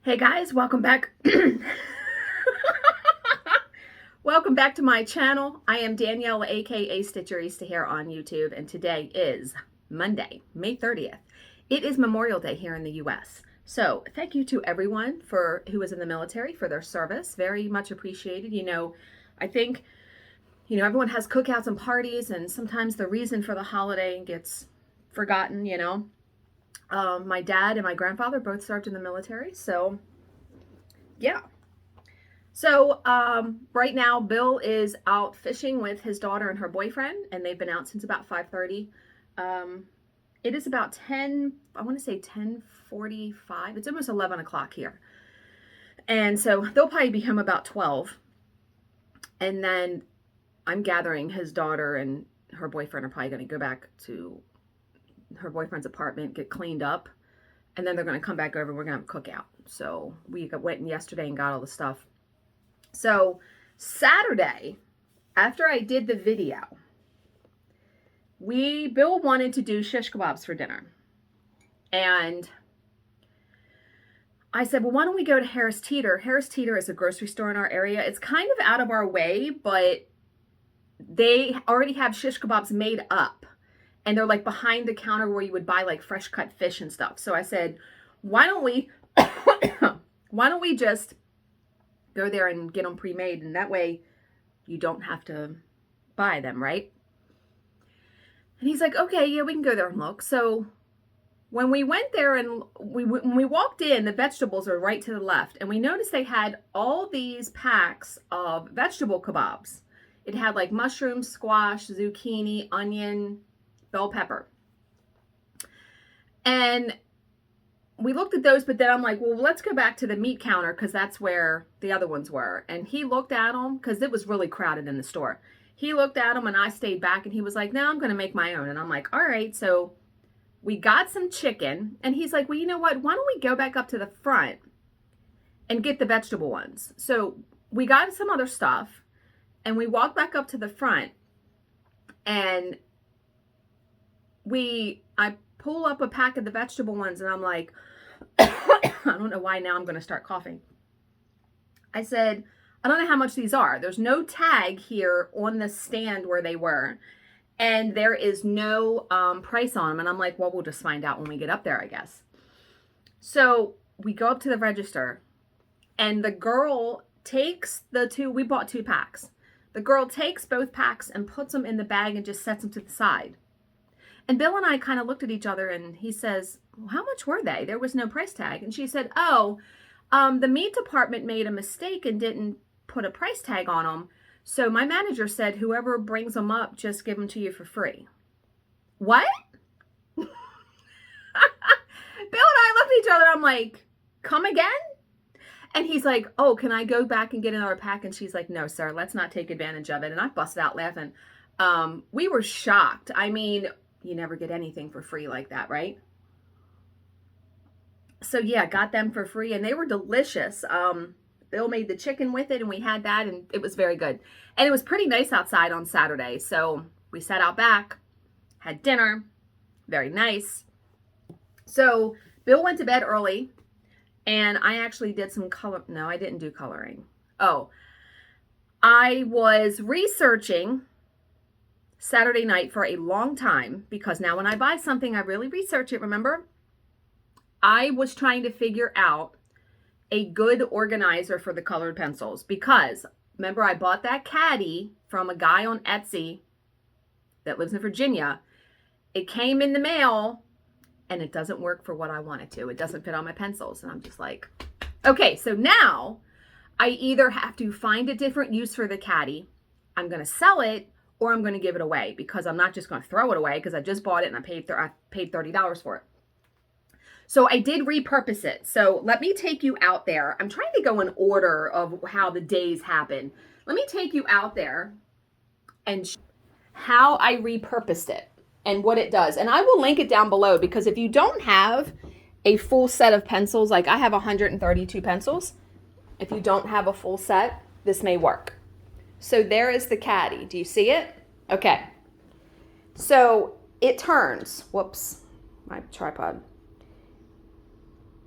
Hey guys, welcome back. Welcome back to my channel. I am Danielle, aka Stitcherista here on YouTube, and today is Monday, May 30th. It is Memorial Day here in the US. So thank you to everyone who was in the military for their service. Very much appreciated. I think, everyone has cookouts and parties, and sometimes the reason for the holiday gets forgotten, My dad and my grandfather both served in the military, so yeah. So right now, Bill is out fishing with his daughter and her boyfriend, and they've been out since about 5:30. It is about 10:45. It's almost 11 o'clock here. And so they'll probably be home about 12. And then I'm gathering his daughter and her boyfriend are probably going to go back to her boyfriend's apartment, get cleaned up, and then they're going to come back over and we're going to have a cookout. So we went in yesterday and got all the stuff. So Saturday, after I did the video, Bill wanted to do shish kebabs for dinner. And I said, well, why don't we go to Harris Teeter? Harris Teeter is a grocery store in our area. It's kind of out of our way, but they already have shish kebabs made up. And they're like behind the counter where you would buy like fresh cut fish and stuff. So I said, why don't we just go there and get them pre-made, and that way you don't have to buy them, right? And he's like, okay, yeah, we can go there and look. So when we went there and when we walked in, the vegetables are right to the left, and we noticed they had all these packs of vegetable kebabs. It had like mushrooms, squash, zucchini, onion, bell pepper. And we looked at those, but then I'm like, well, let's go back to the meat counter because that's where the other ones were. And he looked at them because it was really crowded in the store. He looked at them and I stayed back, and he was like, no, I'm going to make my own. And I'm like, all right. So we got some chicken, and he's like, well, you know what? Why don't we go back up to the front and get the vegetable ones? So we got some other stuff, and we walked back up to the front, and I pull up a pack of the vegetable ones, and I'm like, I don't know why now I'm going to start coughing. I said, I don't know how much these are. There's no tag here on the stand where they were, and there is no price on them. And I'm like, well, we'll just find out when we get up there, I guess. So we go up to the register, and the girl takes we bought 2 packs. The girl takes both packs and puts them in the bag and just sets them to the side. And Bill and I kind of looked at each other, and he says, well, how much were they? There was no price tag. And she said, the meat department made a mistake and didn't put a price tag on them. So my manager said, whoever brings them up, just give them to you for free. What? Bill and I looked at each other. I'm like, come again? And he's like, oh, can I go back and get another pack? And she's like, no, sir, let's not take advantage of it. And I busted out laughing. We were shocked. I mean, you never get anything for free like that, right? So yeah, got them for free, and they were delicious. Bill made the chicken with it, and we had that, and it was very good. And it was pretty nice outside on Saturday, so we sat out back, had dinner, very nice. So Bill went to bed early, and I actually did some no, I didn't do coloring. Oh, I was researching Saturday night for a long time, because now when I buy something, I really research it, remember? I was trying to figure out a good organizer for the colored pencils, because remember, I bought that caddy from a guy on Etsy that lives in Virginia. It came in the mail, and it doesn't work for what I want it to. It doesn't fit on my pencils, and I'm just like, okay, so now I either have to find a different use for the caddy, I'm going to sell it, or I'm going to give it away, because I'm not just going to throw it away, because I just bought it and I paid $30 for it. So I did repurpose it. So let me take you out there. I'm trying to go in order of how the days happen. Let me take you out there and how I repurposed it and what it does. And I will link it down below, because if you don't have a full set of pencils, like I have 132 pencils, if you don't have a full set, this may work. So there is the caddy. Do you see it? Okay. So it turns. Whoops, my tripod.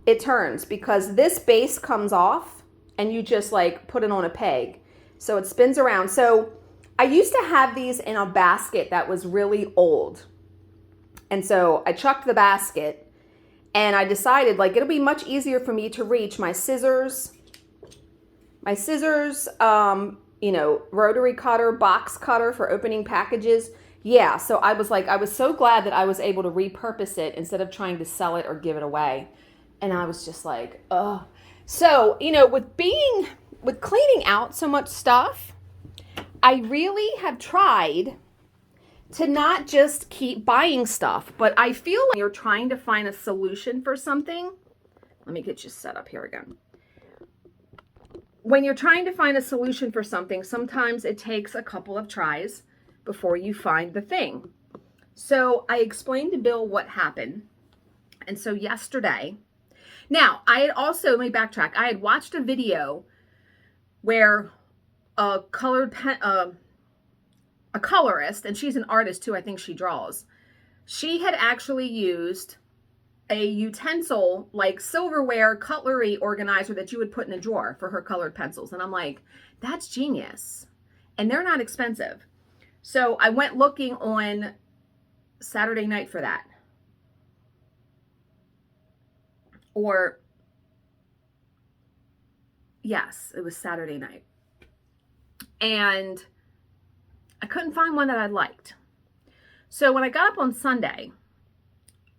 it turns because this base comes off and you just like put it on a peg. So it spins around. So I used to have these in a basket that was really old. And so I chucked the basket and I decided like it'll be much easier for me to reach my scissors, you know, rotary cutter, box cutter for opening packages. Yeah, so I was like, I was so glad that I was able to repurpose it instead of trying to sell it or give it away. And I was just like, oh. So, you know, with cleaning out so much stuff, I really have tried to not just keep buying stuff, but I feel like you're trying to find a solution for something. Let me get you set up here again. When you're trying to find a solution for something, sometimes it takes a couple of tries before you find the thing. So I explained to Bill what happened. And so yesterday, now I had also, let me backtrack. I had watched a video where a colorist, and she's an artist too, I think she draws. She had actually used a utensil, like silverware cutlery organizer that you would put in a drawer for her colored pencils. And I'm like, that's genius. And they're not expensive. So I went looking on Saturday night for that. Or, yes, it was Saturday night. And I couldn't find one that I liked. So when I got up on Sunday,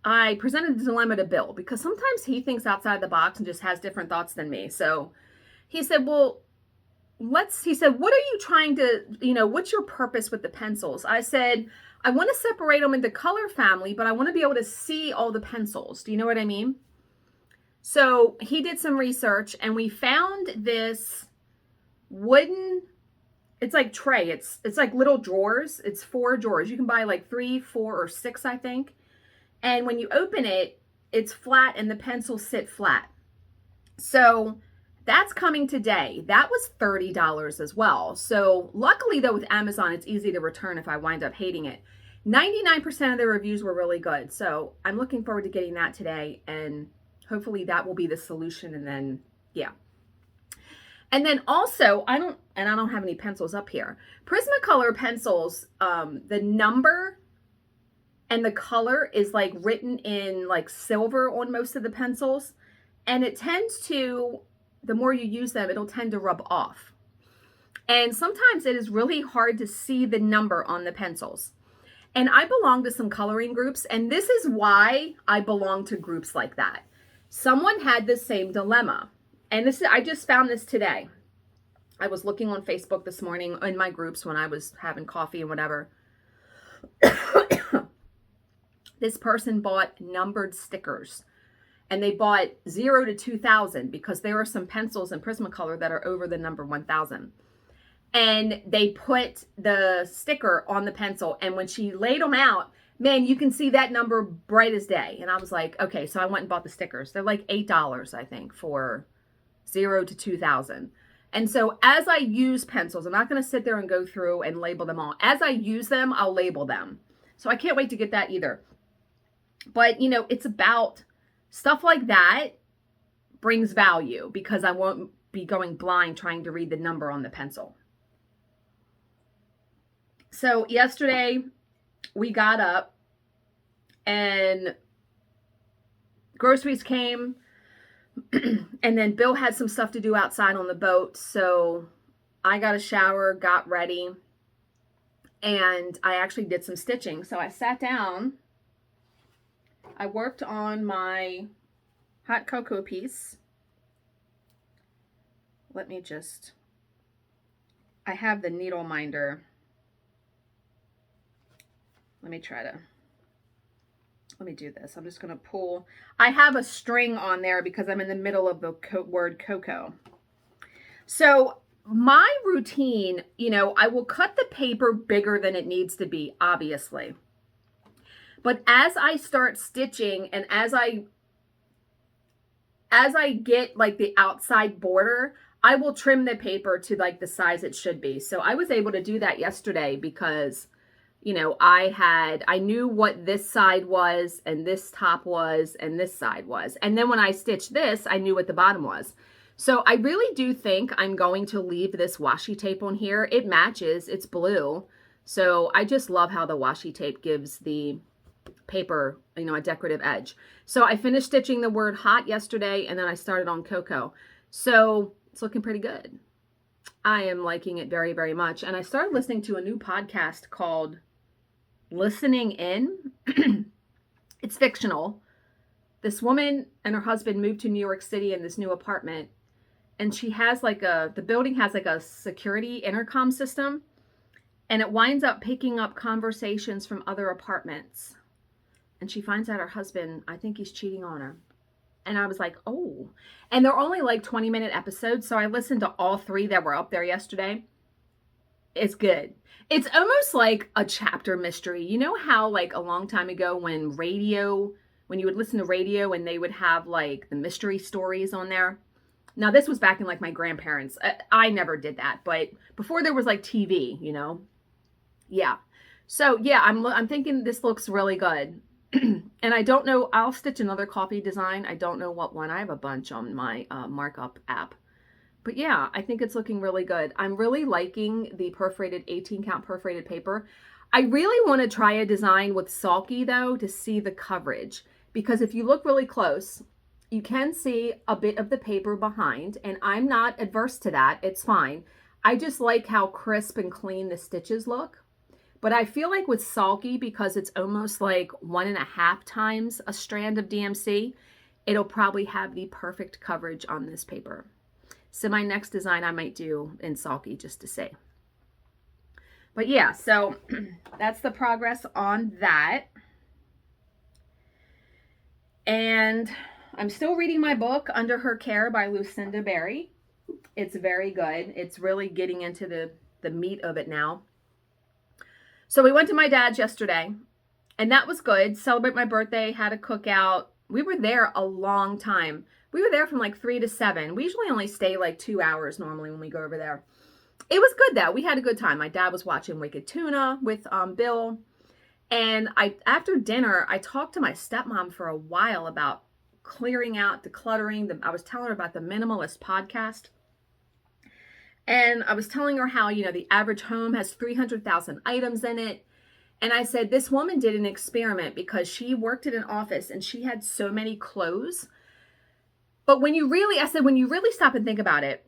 I presented the dilemma to Bill because sometimes he thinks outside the box and just has different thoughts than me. So he said, well, he said, what are you trying to, you know, what's your purpose with the pencils? I said, I want to separate them into color family, but I want to be able to see all the pencils. Do you know what I mean? So he did some research and we found this wooden, it's like tray. It's like little drawers. It's 4 drawers. You can buy like 3, 4, or 6, I think. And when you open it, it's flat and the pencils sit flat. So that's coming today. That was $30 as well. So luckily though with Amazon, it's easy to return if I wind up hating it. 99% of the reviews were really good. So I'm looking forward to getting that today. And hopefully that will be the solution. And then, yeah. And then also, I don't have any pencils up here. Prismacolor pencils, the number and the color is like written in like silver on most of the pencils. And it tends to, the more you use them, it'll tend to rub off. And sometimes it is really hard to see the number on the pencils. And I belong to some coloring groups, and this is why I belong to groups like that. Someone had the same dilemma. And I just found this today. I was looking on Facebook this morning in my groups when I was having coffee and whatever. This person bought numbered stickers. And they bought 0 to 2000 because there are some pencils in Prismacolor that are over the number 1000. And they put the sticker on the pencil. And when she laid them out, man, you can see that number bright as day. And I was like, okay, so I went and bought the stickers. They're like $8, I think, for 0 to 2000. And so as I use pencils, I'm not going to sit there and go through and label them all. As I use them, I'll label them. So I can't wait to get that either. But, you know, it's about stuff like that brings value because I won't be going blind trying to read the number on the pencil. So yesterday we got up and groceries came. And then Bill had some stuff to do outside on the boat. So I got a shower, got ready, and I actually did some stitching. So I sat down. I worked on my hot cocoa piece. I have the needle minder. Let me do this. I'm just going to pull. I have a string on there because I'm in the middle of the word cocoa. So my routine, you know, I will cut the paper bigger than it needs to be, obviously. But as I start stitching and as I get like the outside border, I will trim the paper to like the size it should be. So I was able to do that yesterday because you know, I knew what this side was and this top was and this side was. And then when I stitched this, I knew what the bottom was. So I really do think I'm going to leave this washi tape on here. It matches, it's blue. So I just love how the washi tape gives the paper, you know, a decorative edge. So I finished stitching the word hot yesterday, and then I started on cocoa. So it's looking pretty good. I am liking it very, very much. And I started listening to a new podcast called Listening In. It's fictional. This woman and her husband moved to New York City in this new apartment, and she has like the building has like a security intercom system, and it winds up picking up conversations from other apartments. And she finds out her husband, I think he's cheating on her. And I was like, oh. And they're only like 20-minute episodes, so I listened to all 3 that were up there yesterday. It's good. It's almost like a chapter mystery. You know how like a long time ago when you would listen to radio and they would have like the mystery stories on there? Now this was back in like my grandparents. I never did that, but before there was like TV, you know? Yeah. So yeah, I'm thinking this looks really good. And I don't know, I'll stitch another coffee design. I don't know what one. I have a bunch on my markup app. But yeah, I think it's looking really good. I'm really liking the perforated 18 count perforated paper. I really want to try a design with sulky though to see the coverage. Because if you look really close, you can see a bit of the paper behind. And I'm not adverse to that. It's fine. I just like how crisp and clean the stitches look. But I feel like with sulky, because it's almost like 1.5 times a strand of DMC, it'll probably have the perfect coverage on this paper. So my next design I might do in sulky just to see. But yeah, so that's the progress on that. And I'm still reading my book, Under Her Care by Lucinda Berry. It's very good. It's really getting into the meat of it now. So we went to my dad's yesterday, and that was good. Celebrate my birthday, had a cookout. We were there a long time. We were there from like 3 to 7. We usually only stay like 2 hours normally when we go over there. It was good though. We had a good time. My dad was watching Wicked Tuna with Bill. And after dinner, I talked to my stepmom for a while about clearing out, decluttering. I was telling her about the Minimalist podcast. And I was telling her how, you know, the average home has 300,000 items in it. And I said, this woman did an experiment because she worked at an office and she had so many clothes. But when you really stop and think about it,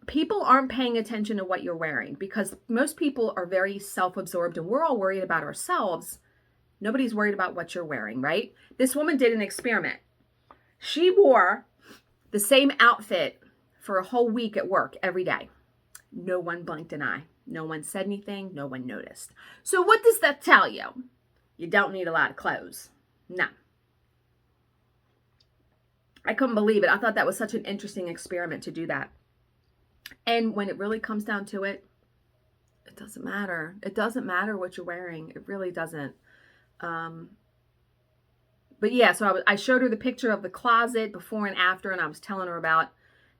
people aren't paying attention to what you're wearing because most people are very self-absorbed and we're all worried about ourselves. Nobody's worried about what you're wearing, right? This woman did an experiment. She wore the same outfit for a whole week at work every day. No one blinked an eye. No one said anything. No one noticed. So what does that tell you? You don't need a lot of clothes. No. I couldn't believe it. I thought that was such an interesting experiment to do that. And when it really comes down to it, it doesn't matter. It doesn't matter what you're wearing. It really doesn't. But yeah, so I showed her the picture of the closet before and after, and I was telling her about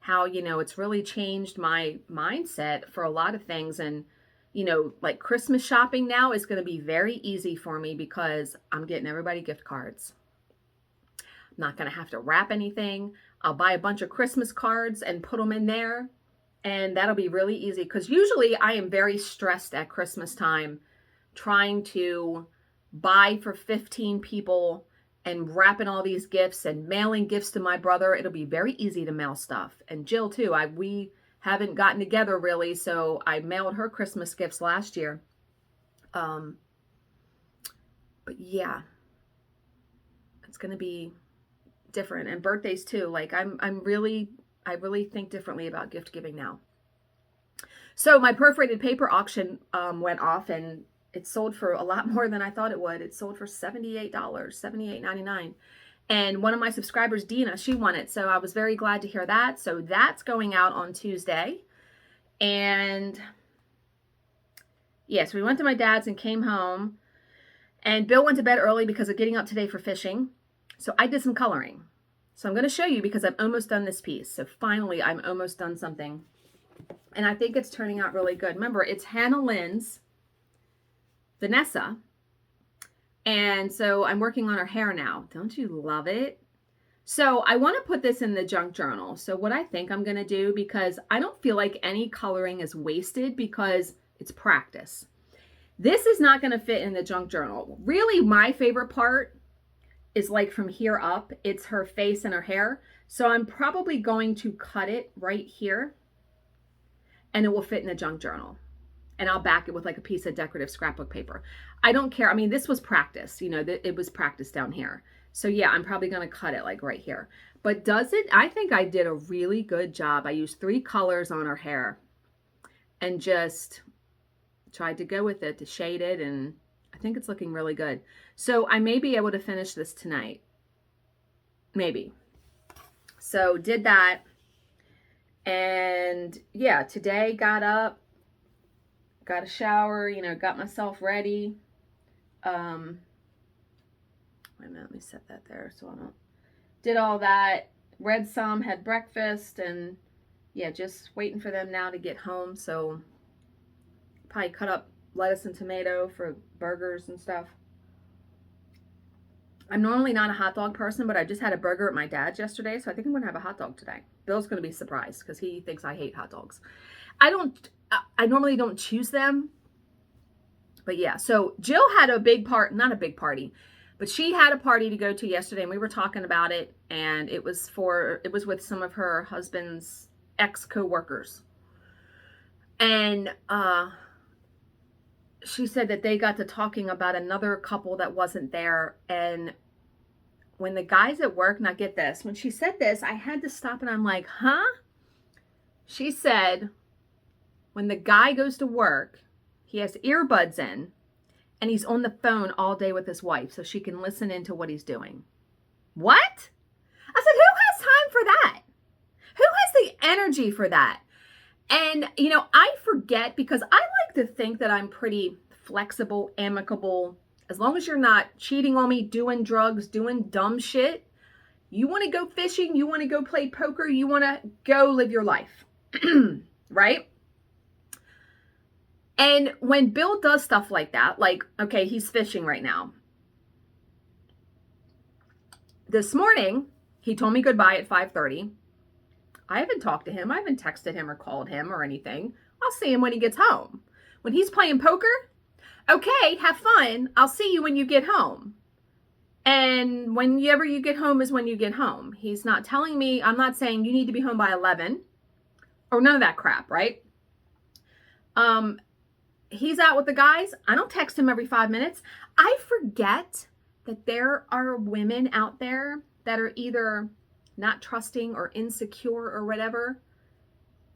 how, you know, it's really changed my mindset for a lot of things. And, you know, like Christmas shopping now is going to be very easy for me because I'm getting everybody gift cards. I'm not going to have to wrap anything. I'll buy a bunch of Christmas cards and put them in there. And that'll be really easy because usually I am very stressed at Christmas time trying to buy for 15 people and wrapping all these gifts and mailing gifts to my brother. It'll be very easy to mail stuff. And Jill too. We haven't gotten together really, so I mailed her Christmas gifts last year. But yeah, it's gonna be different. And birthdays too. Like I really think differently about gift giving now. So my perforated paper auction went off and it sold for a lot more than I thought it would. It sold for $78, $78.99. And one of my subscribers, Dina, she won it. So I was very glad to hear that. So that's going out on Tuesday. And yes, we went to my dad's and came home. And Bill went to bed early because of getting up today for fishing. So I did some coloring. So I'm going to show you because I'm almost done this piece. So finally, I'm almost done something. And I think it's turning out really good. Remember, it's Hannah Lynn's Vanessa. And so I'm working on her hair now. Don't you love it? So I want to put this in the junk journal. So what I think I'm going to do, because I don't feel like any coloring is wasted because it's practice. This is not going to fit in the junk journal. Really, my favorite part is like from here up. It's her face and her hair. So I'm probably going to cut it right here and it will fit in the junk journal. And I'll back it with like a piece of decorative scrapbook paper. I don't care. I mean, this was practice, you know, it was practice down here. So yeah, I'm probably going to cut it like right here. But does it? I think I did a really good job. I used 3 colors on her hair and just tried to go with it to shade it. And I think it's looking really good. So I may be able to finish this tonight. Maybe. So did that. And yeah, today got up, got a shower, you know, got myself ready. Wait a minute, let me set that there so I don't. Did all that, read some, had breakfast, and yeah, just waiting for them now to get home. So probably cut up lettuce and tomato for burgers and stuff. I'm normally not a hot dog person, but I just had a burger at my dad's yesterday, so I think I'm going to have a hot dog today. Bill's going to be surprised because he thinks I hate hot dogs. I normally don't choose them. But yeah, so Jill had a big not a big party, but she had a party to go to yesterday and we were talking about it, and it was with some of her husband's ex-co-workers. And she said that they got to talking about another couple that wasn't there, and when the guys at work, now get this, when she said this, I had to stop and I'm like, huh? She said, when the guy goes to work, he has earbuds in and he's on the phone all day with his wife so she can listen into what he's doing. What? I said, who has time for that? Who has the energy for that? And, you know, I forget because I like to think that I'm pretty flexible, amicable. As long as you're not cheating on me, doing drugs, doing dumb shit. You want to go fishing, you want to go play poker, you want to go live your life. Right? And when Bill does stuff like that, like, okay, he's fishing right now. This morning, he told me goodbye at 5:30. I haven't talked to him. I haven't texted him or called him or anything. I'll see him when he gets home. When he's playing poker, okay, have fun. I'll see you when you get home. And whenever you get home is when you get home. He's not telling me, I'm not saying you need to be home by 11 or none of that crap, right? He's out with the guys. I don't text him every 5 minutes. I forget that there are women out there that are either not trusting or insecure or whatever,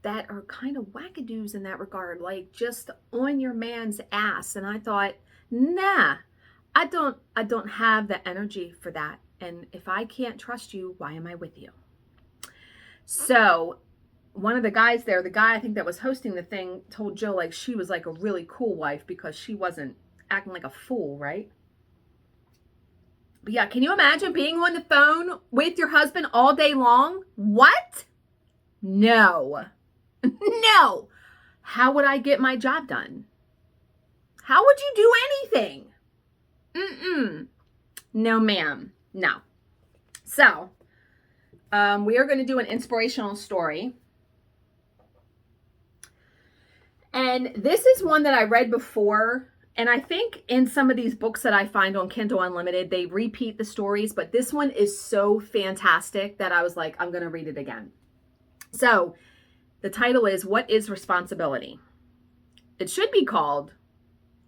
that are kind of wackadoos in that regard, like just on your man's ass. And I thought, nah, I don't have the energy for that. And if I can't trust you, why am I with you? So one of the guys there, the guy I think that was hosting the thing, told Jill like she was like a really cool wife because she wasn't acting like a fool, right? But yeah, can you imagine being on the phone with your husband all day long? What? No. No. How would I get my job done? How would you do anything? No, ma'am. No. So, we are going to do an inspirational story. And this is one that I read before. And I think in some of these books that I find on Kindle Unlimited, they repeat the stories. But this one is so fantastic that I was like, I'm going to read it again. So the title is, What is Responsibility? It should be called,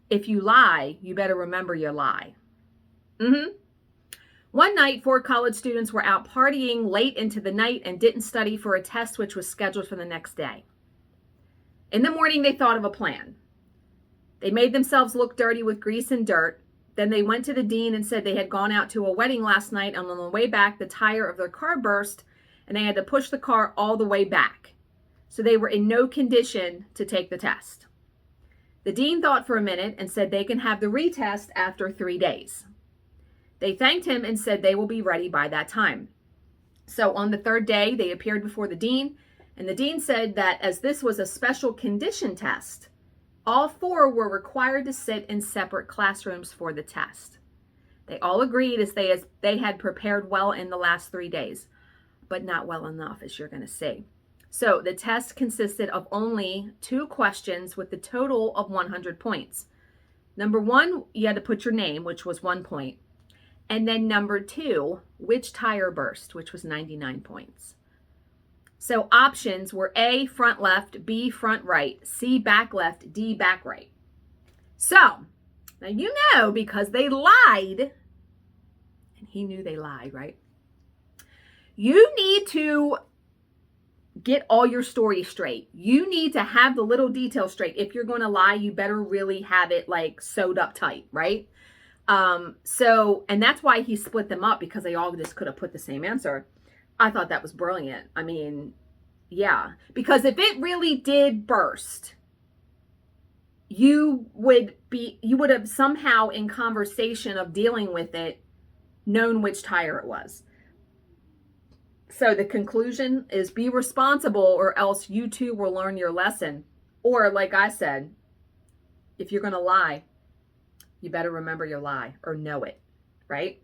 If You Lie, You Better Remember Your Lie. One night, 4 college students were out partying late into the night and didn't study for a test which was scheduled for the next day. In the morning, they thought of a plan. They made themselves look dirty with grease and dirt. Then they went to the dean and said they had gone out to a wedding last night, and on the way back, the tire of their car burst, and they had to push the car all the way back. So they were in no condition to take the test. The dean thought for a minute and said they can have the retest after 3 days. They thanked him and said they will be ready by that time. So on the 3rd day, they appeared before the dean, and the dean said that as this was a special condition test, All 4 were required to sit in separate classrooms for the test. They all agreed as they had prepared well in the last 3 days, but not well enough, as you're going to see. So the test consisted of only 2 questions with a total of 100 points. Number 1, you had to put your name, which was 1 point. And then number 2, which tire burst, which was 99 points. So options were A, front left, B, front right, C, back left, D, back right. So, now you know, because they lied, and he knew they lied, right? You need to get all your story straight. You need to have the little details straight. If you're going to lie, you better really have it like sewed up tight, right? And that's why he split them up, because they all just could have put the same answer. I thought that was brilliant. I mean, yeah, because if it really did burst, you would have somehow in conversation of dealing with it known which tire it was. So the conclusion is be responsible, or else you too will learn your lesson. Or like I said, if you're going to lie, you better remember your lie or know it, right?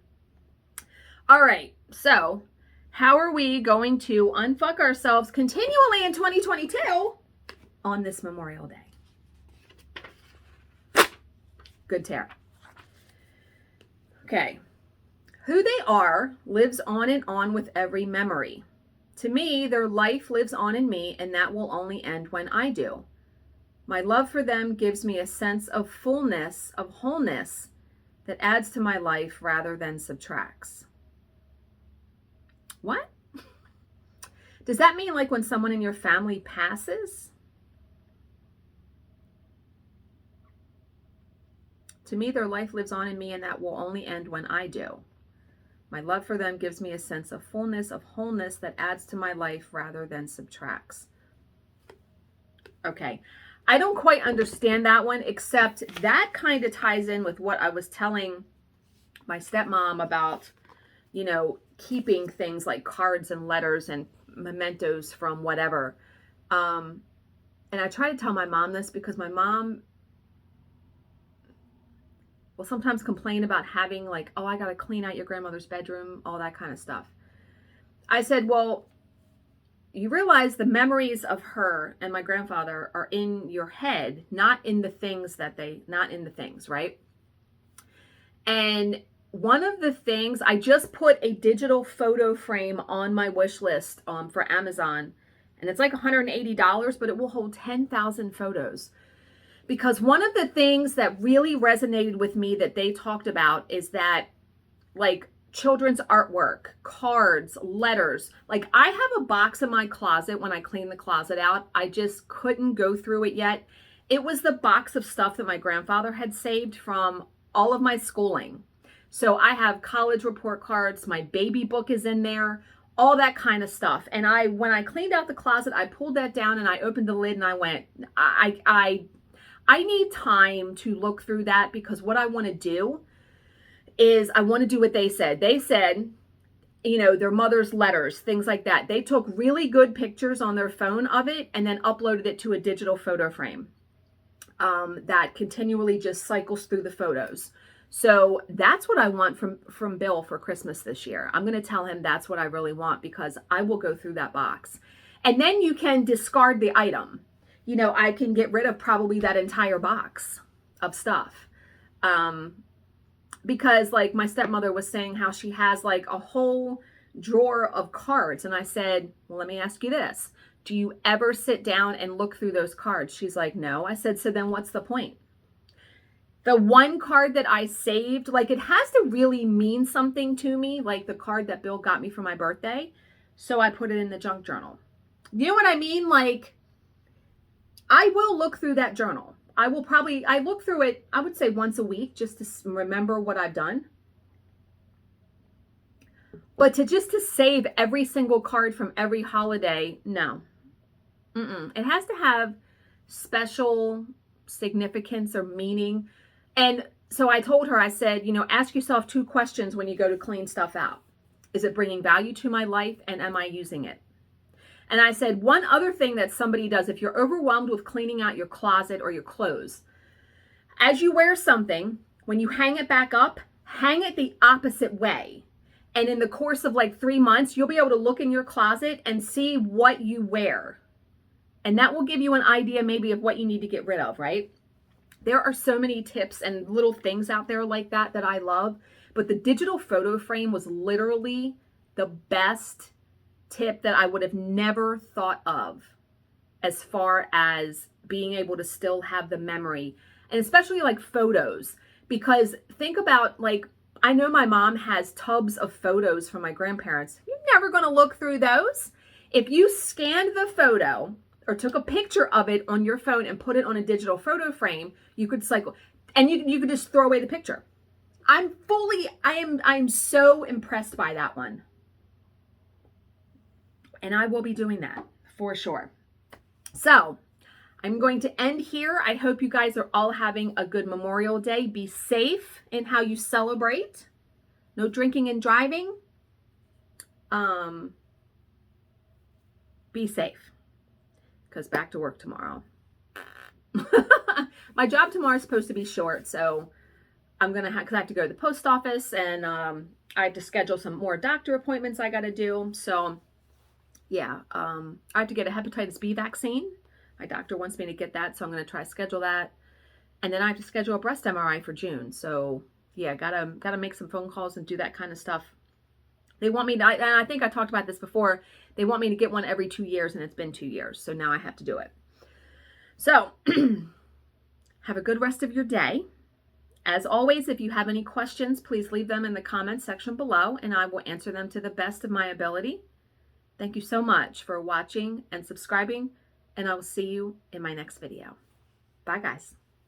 All right, so how are we going to unfuck ourselves continually in 2022 on this Memorial Day? Good tear. Okay. Who they are lives on and on with every memory. To me, their life lives on in me, and that will only end when I do. My love for them gives me a sense of fullness, of wholeness, that adds to my life rather than subtracts. What? Does that mean like when someone in your family passes? To me, their life lives on in me, and that will only end when I do. My love for them gives me a sense of fullness, of wholeness that adds to my life rather than subtracts. Okay, I don't quite understand that one, except that kind of ties in with what I was telling my stepmom about, you know, keeping things like cards and letters and mementos from whatever. And I try to tell my mom this because my mom will sometimes complain about having like, oh, I got to clean out your grandmother's bedroom, all that kind of stuff. I said, well, you realize the memories of her and my grandfather are in your head, not in the things, right? And one of the things, I just put a digital photo frame on my wish list for Amazon, and it's like $180, but it will hold 10,000 photos. Because one of the things that really resonated with me that they talked about is that like children's artwork, cards, letters. Like I have a box in my closet when I clean the closet out. I just couldn't go through it yet. It was the box of stuff that my grandfather had saved from all of my schooling. So I have college report cards, my baby book is in there, all that kind of stuff. And when I cleaned out the closet, I pulled that down and I opened the lid and I went, I need time to look through that, because what I want to do is I want to do what they said. They said, you know, their mother's letters, things like that. They took really good pictures on their phone of it and then uploaded it to a digital photo frame that continually just cycles through the photos. So that's what I want from Bill for Christmas this year. I'm going to tell him that's what I really want, because I will go through that box. And then you can discard the item. You know, I can get rid of probably that entire box of stuff. Because like my stepmother was saying how she has like a whole drawer of cards. And I said, well, let me ask you this. Do you ever sit down and look through those cards? She's like, no. I said, so then what's the point? The one card that I saved, like it has to really mean something to me, like the card that Bill got me for my birthday. So I put it in the junk journal. You know what I mean? Like, I will look through that journal. I look through it, I would say once a week, just to remember what I've done. But to save every single card from every holiday, no. It has to have special significance or meaning. And so I told her, I said, you know, ask yourself 2 questions when you go to clean stuff out. Is it bringing value to my life, and am I using it? And I said, one other thing that somebody does if you're overwhelmed with cleaning out your closet or your clothes, as you wear something, when you hang it back up, hang it the opposite way. And in the course of like 3 months, you'll be able to look in your closet and see what you wear. And that will give you an idea maybe of what you need to get rid of, right? There are so many tips and little things out there like that that I love. But the digital photo frame was literally the best tip that I would have never thought of as far as being able to still have the memory. And especially like photos. Because think about, like, I know my mom has tubs of photos from my grandparents. You're never going to look through those. If you scanned the photo or took a picture of it on your phone and put it on a digital photo frame, you could cycle, and you could just throw away the picture. I'm so impressed by that one. And I will be doing that for sure. So I'm going to end here. I hope you guys are all having a good Memorial Day. Be safe in how you celebrate. No drinking and driving. Be safe. Because back to work tomorrow. My job tomorrow is supposed to be short, so I'm going to have, because I have to go to the post office, and I have to schedule some more doctor appointments I got to do. So, yeah, I have to get a hepatitis B vaccine. My doctor wants me to get that, so I'm going to try to schedule that. And then I have to schedule a breast MRI for June. So, yeah, gotta make some phone calls and do that kind of stuff. They want me to, and I think I talked about this before, they want me to get one every 2 years, and it's been 2 years. So now I have to do it. So, have a good rest of your day. As always, if you have any questions, please leave them in the comments section below, and I will answer them to the best of my ability. Thank you so much for watching and subscribing, and I will see you in my next video. Bye, guys.